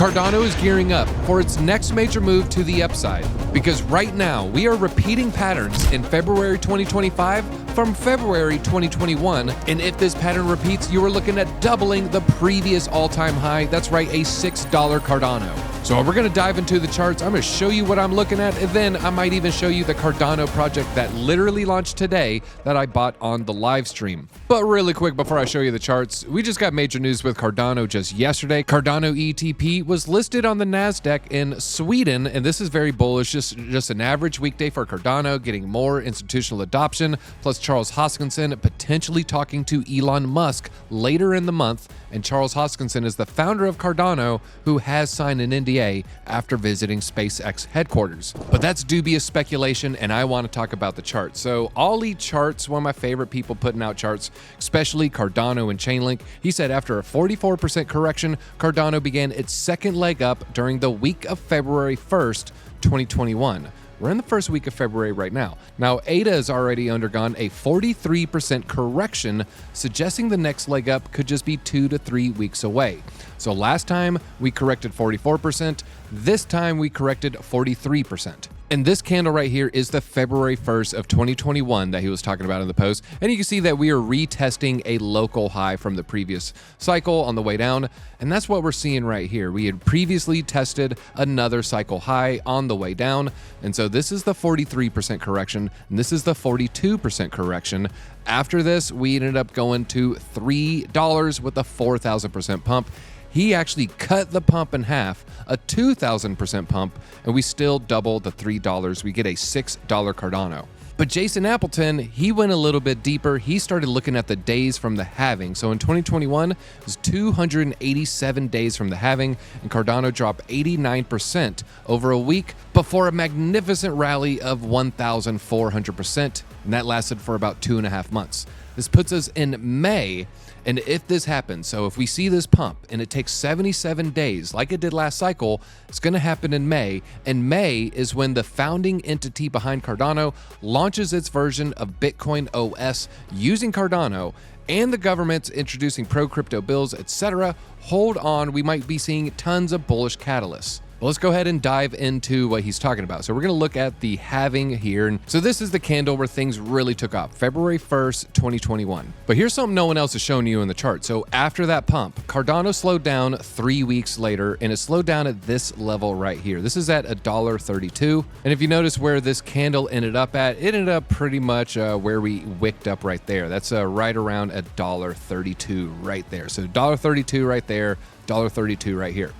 Cardano is gearing up for its next major move to the upside, because right now we are repeating patterns in February 2025 from February 2021, and if this pattern repeats, you are looking at doubling the previous all-time high. That's right, a $6 Cardano. So we're going to dive into the charts. I'm going to show you what I'm looking at, and then I might even show you the Cardano project that literally launched today that I bought on the live stream. But really quick, before I show you the charts, we just got major news with Cardano just yesterday. Cardano ETP was listed on the NASDAQ in Sweden, and this is very bullish, just an average weekday for Cardano, getting more institutional adoption, plus Charles Hoskinson potentially talking to Elon Musk later in the month. And Charles Hoskinson is the founder of Cardano, who has signed an NDA after visiting SpaceX headquarters. But that's dubious speculation, and I want to talk about the charts. So Ollie Charts, one of my favorite people putting out charts, especially Cardano and Chainlink, he said after a 44% correction, Cardano began its second leg up during the week of February 1st, 2021. We're in the first week of February right now. Now, ADA has already undergone a 43% correction, suggesting the next leg up could just be 2 to 3 weeks away. So last time we corrected 44%, this time we corrected 43%. And this candle right here is the February 1st of 2021 that he was talking about in the post. And you can see that we are retesting a local high from the previous cycle on the way down. And that's what we're seeing right here. We had previously tested another cycle high on the way down. And so this is the 43% correction, and this is the 42% correction. After this, we ended up going to $3 with a 4,000% pump. He actually cut the pump in half, a 2,000% pump, and we still doubled the $3. We get a $6 Cardano. But Jason Appleton, he went a little bit deeper. He started looking at the days from the halving. So in 2021, it was 287 days from the halving, and Cardano dropped 89% over a week before a magnificent rally of 1,400%, and that lasted for about 2.5 months. This puts us in May. And if this happens, so if we see this pump and it takes 77 days like it did last cycle, it's going to happen in May. And May is when the founding entity behind Cardano launches its version of Bitcoin OS using Cardano, and the government's introducing pro-crypto bills, etc. Hold on, we might be seeing tons of bullish catalysts. Well, let's go ahead and dive into what he's talking about. So we're going to look at the halving here. And so this is the candle where things really took off, February 1st, 2021. But here's something no one else has shown you in the chart. So after that pump, Cardano slowed down 3 weeks later, and it slowed down at this level right here. This is at $1.32. And if you notice where this candle ended up at, it ended up pretty much where we wicked up right there. That's right around $1.32 right there. So $1.32 right there, $1.32 right here.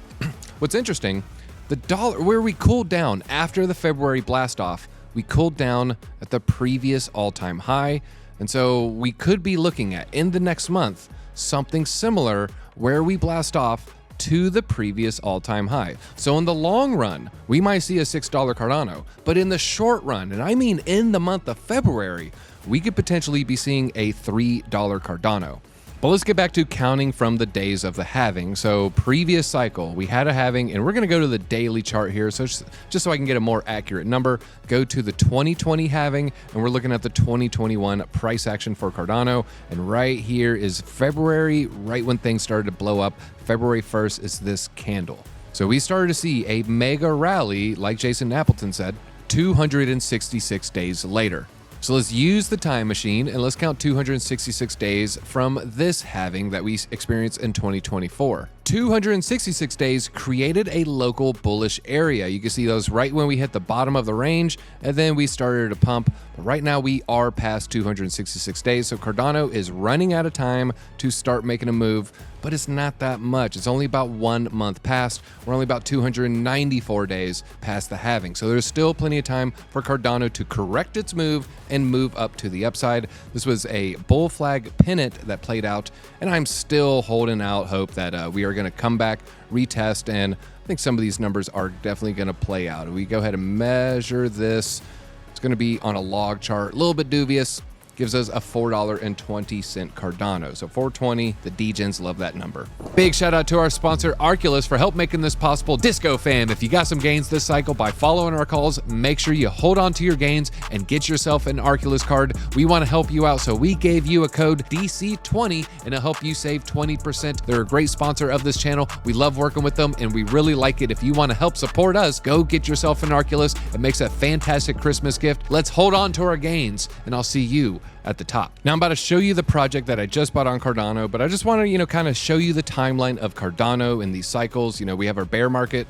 What's interesting, the dollar, where we cooled down after the February blast off, we cooled down at the previous all-time high. And so we could be looking at, in the next month, something similar where we blast off to the previous all-time high. So in the long run, we might see a $6 Cardano, but in the short run, and I mean in the month of February, we could potentially be seeing a $3 Cardano. But let's get back to counting from the days of the halving. So previous cycle, we had a halving, and we're going to go to the daily chart here. So just so I can get a more accurate number, go to the 2020 halving, and we're looking at the 2021 price action for Cardano. And right here is February, right when things started to blow up. February 1st is this candle. So we started to see a mega rally, like Jason Appleton said, 266 days later. So let's use the time machine and let's count 266 days from this halving that we experienced in 2024. 266 days created a local bullish area. You can see those right when we hit the bottom of the range, and then we started to pump. But right now we are past 266 days, so Cardano is running out of time to start making a move, but it's not that much. It's only about 1 month past. We're only about 294 days past the halving. So there's still plenty of time for Cardano to correct its move and move up to the upside. This was a bull flag pennant that played out, and I'm still holding out hope that we are going to come back, retest, and I think some of these numbers are definitely going to play out. We go ahead and measure this. It's going to be on a log chart, a little bit dubious. gives us a $4.20 Cardano. So 420, the degens love that number. Big shout out to our sponsor, Arculus, for help making this possible. Disco fam, if you got some gains this cycle by following our calls, make sure you hold on to your gains and get yourself an Arculus card. We want to help you out, so we gave you a code DC20 and it'll help you save 20%. They're a great sponsor of this channel. We love working with them and we really like it. If you want to help support us, go get yourself an Arculus. It makes a fantastic Christmas gift. Let's hold on to our gains and I'll see you at the top. Now I'm about to show you the project that I just bought on Cardano, but I just want to, kind of show you the timeline of Cardano in these cycles. We have our bear market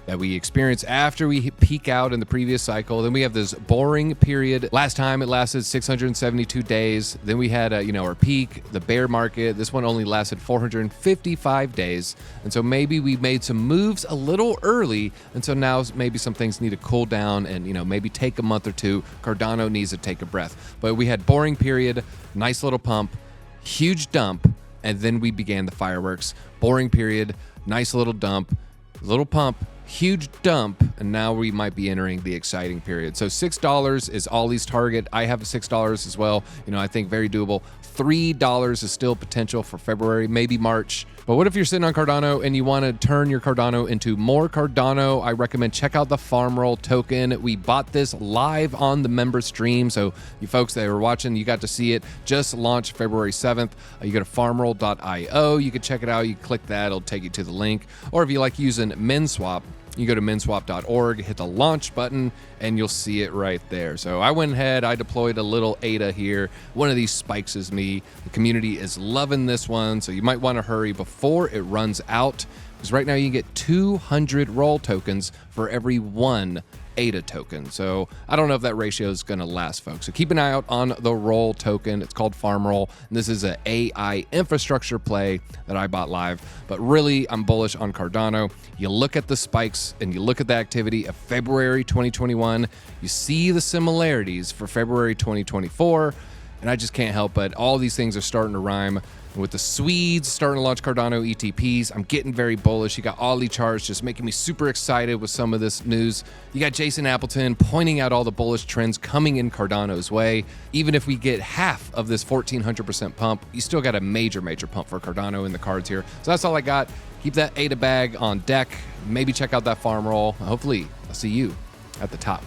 that we experience after we peak out in the previous cycle. Then we have this boring period. Last time it lasted 672 days. Then we had, our peak, the bear market. This one only lasted 455 days. And so maybe we made some moves a little early. And so now maybe some things need to cool down and, maybe take a month or two. Cardano needs to take a breath. But we had boring period, nice little pump, huge dump, and then we began the fireworks. Boring period, nice little dump, little pump, huge dump, and now we might be entering the exciting period. So $6 is Ollie's target. I have a $6 as well. I think very doable. $3 is still potential for February, maybe March. But what if you're sitting on Cardano and you want to turn your Cardano into more Cardano? I recommend check out the Farm Roll token. We bought this live on the member stream. So you folks that were watching, you got to see it. Just launched February 7th. You go to farmroll.io. You can check it out. You click that. It'll take you to the link. Or if you like using MinSwap, you go to minswap.org, hit the launch button, and you'll see it right there. So I went ahead, I deployed a little ADA here. One of these spikes is me. The community is loving this one, so you might want to hurry before it runs out, because right now you can get 200 roll tokens for every one ADA token. So I don't know if that ratio is going to last, folks. So keep an eye out on the roll token. It's called Farm Roll. And this is an AI infrastructure play that I bought live. But really, I'm bullish on Cardano. You look at the spikes and you look at the activity of February 2021. You see the similarities for February 2024. And I just can't help but all these things are starting to rhyme. And with the Swedes starting to launch Cardano ETPs, I'm getting very bullish. You got Ollie charts just making me super excited with some of this news. You got Jason Appleton pointing out all the bullish trends coming in Cardano's way. Even if we get half of this 1,400% pump, you still got a major pump for Cardano in the cards here. So that's all I got. Keep that ADA bag on deck. Maybe check out that farm roll. Hopefully, I'll see you at the top.